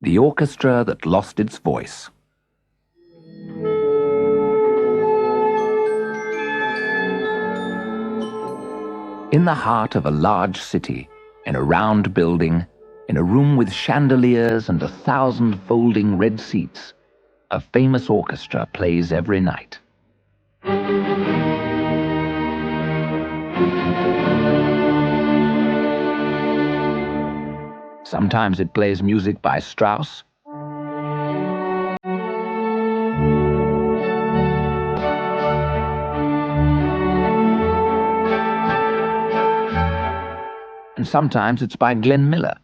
The orchestra that lost its voice. In the heart of a large city, in a round building, in a room with chandeliers and 1,000 folding red seats, a famous orchestra plays every night. Sometimes it plays music by Strauss, and sometimes it's by Glenn Miller.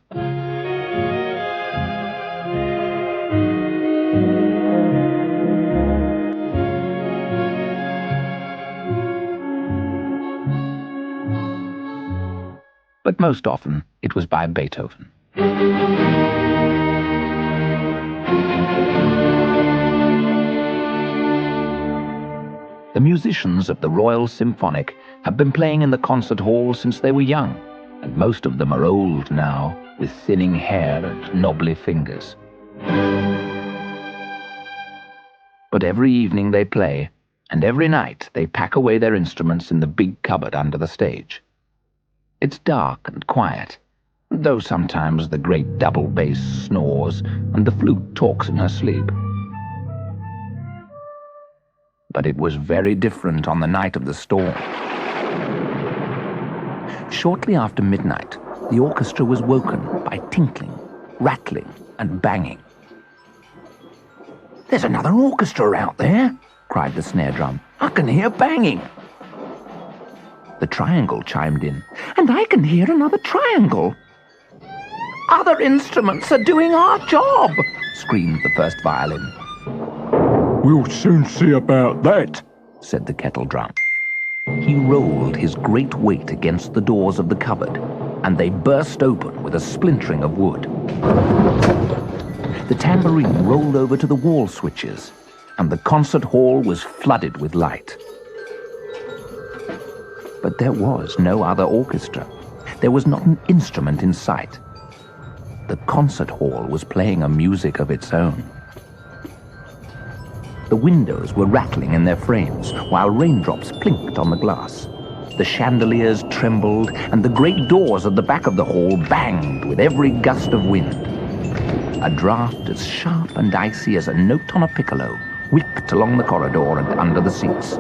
But most often it was by Beethoven. The musicians of the Royal Symphonic have been playing in the concert hall since they were young, and most of them are old now, with thinning hair and knobbly fingers. But every evening they play, and every night they pack away their instruments in the big cupboard under the stage. It's dark and quiet, though sometimes the great double bass snores and the flute talks in her sleep. But it was very different on the night of the storm. Shortly after midnight, the orchestra was woken by tinkling, rattling, and banging. "There's another orchestra out there," cried the snare drum. "I can hear banging." The triangle chimed in. "And I can hear another triangle." "Other instruments are doing our job," screamed the first violin. "We'll soon see about that," said the kettle drum. He rolled his great weight against the doors of the cupboard, and they burst open with a splintering of wood. The tambourine rolled over to the wall switches, and the concert hall was flooded with light. But there was no other orchestra. There was not an instrument in sight. The concert hall was playing a music of its own. The windows were rattling in their frames, while raindrops plinked on the glass. The chandeliers trembled, and the great doors at the back of the hall banged with every gust of wind. A draught as sharp and icy as a note on a piccolo whipped along the corridor and under the seats.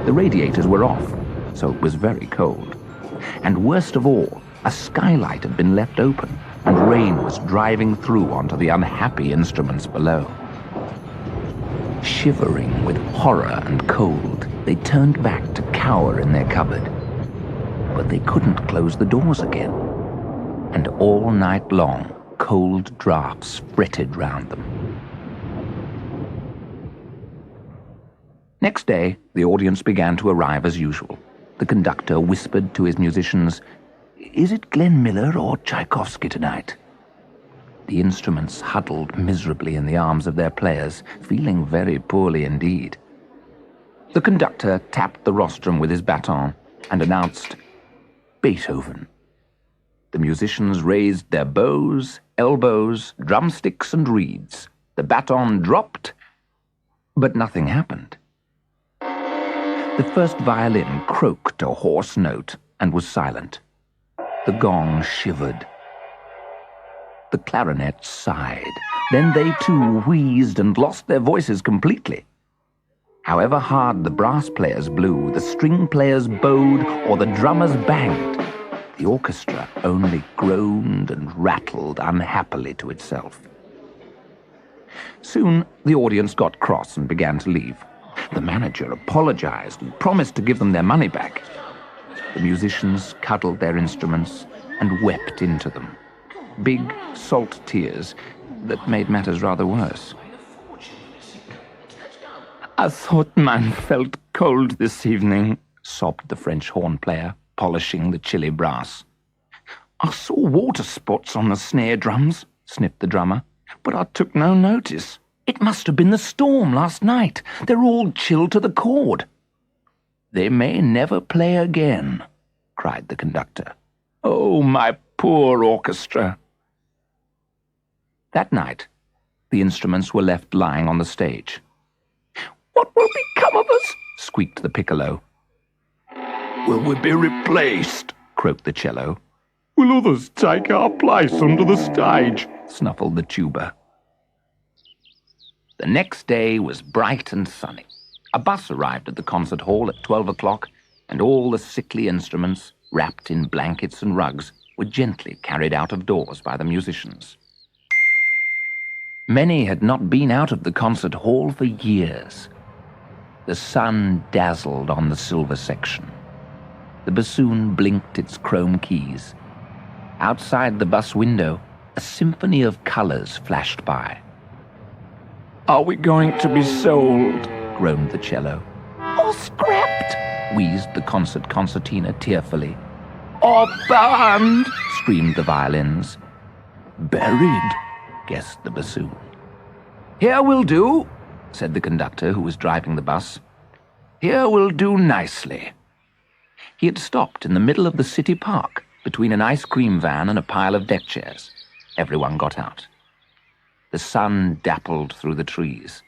The radiators were off, so it was very cold. And worst of all, a skylight had been left open, and rain was driving through onto the unhappy instruments below. Shivering with horror and cold, they turned back to cower in their cupboard. But they couldn't close the doors again, and all night long cold draughts fretted round them. Next day, the audience began to arrive as usual. The conductor whispered to his musicians, "Is it Glenn Miller or Tchaikovsky tonight?" The instruments huddled miserably in the arms of their players, feeling very poorly indeed. The conductor tapped the rostrum with his baton and announced, "Beethoven." The musicians raised their bows, elbows, drumsticks, and reeds. The baton dropped, but nothing happened. The first violin croaked a hoarse note and was silent. The gong shivered. The clarinets sighed. Then they too wheezed and lost their voices completely. However hard the brass players blew, the string players bowed, or the drummers banged, the orchestra only groaned and rattled unhappily to itself. Soon the audience got cross and began to leave. The manager apologized and promised to give them their money back. The musicians cuddled their instruments and wept into them. Big, salt tears that made matters rather worse. "I thought man felt cold this evening," sobbed the French horn player, polishing the chilly brass. "I saw water spots on the snare drums," sniffed the drummer, "but I took no notice. It must have been the storm last night. They're all chilled to the cord." "They may never play again," cried the conductor. "Oh, my poor orchestra." That night, the instruments were left lying on the stage. "What will become of us?" squeaked the piccolo. Will we be replaced? Croaked the cello. Will others take our place under the stage? Snuffled the tuba. The next day was bright and sunny. A bus arrived at the concert hall at 12 o'clock, and all the sickly instruments, wrapped in blankets and rugs, were gently carried out of doors by the musicians. Many had not been out of the concert hall for years. The sun dazzled on the silver section. The bassoon blinked its chrome keys. Outside the bus window, a symphony of colors flashed by. Are we going to be sold? Groaned the cello. Or scrapped, wheezed the concert concertina tearfully. Or burned? Screamed the violins. Buried? Guessed the bassoon. Here will do, said the conductor who was driving the bus. Here will do nicely. He had stopped in the middle of the city park, between an ice cream van and a pile of deck chairs. Everyone got out. The sun dappled through the trees.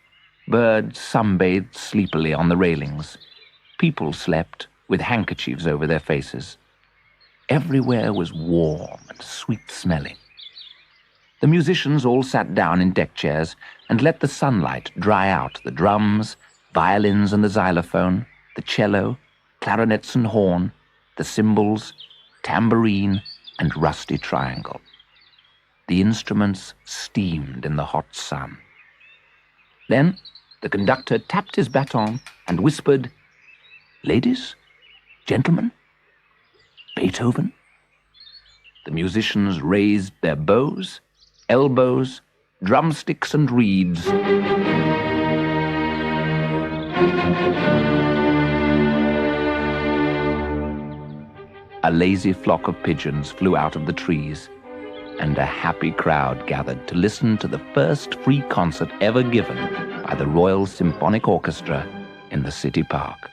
Birds sunbathed sleepily on the railings. People slept with handkerchiefs over their faces. Everywhere was warm and sweet-smelling. The musicians all sat down in deck chairs and let the sunlight dry out the drums, violins and the xylophone, the cello, clarinets and horn, the cymbals, tambourine and rusty triangle. The instruments steamed in the hot sun. Then the conductor tapped his baton and whispered, "Ladies, gentlemen, Beethoven." The musicians raised their bows, elbows, drumsticks and reeds. A lazy flock of pigeons flew out of the trees, and a happy crowd gathered to listen to the first free concert ever given by the Royal Symphonic Orchestra in the city park.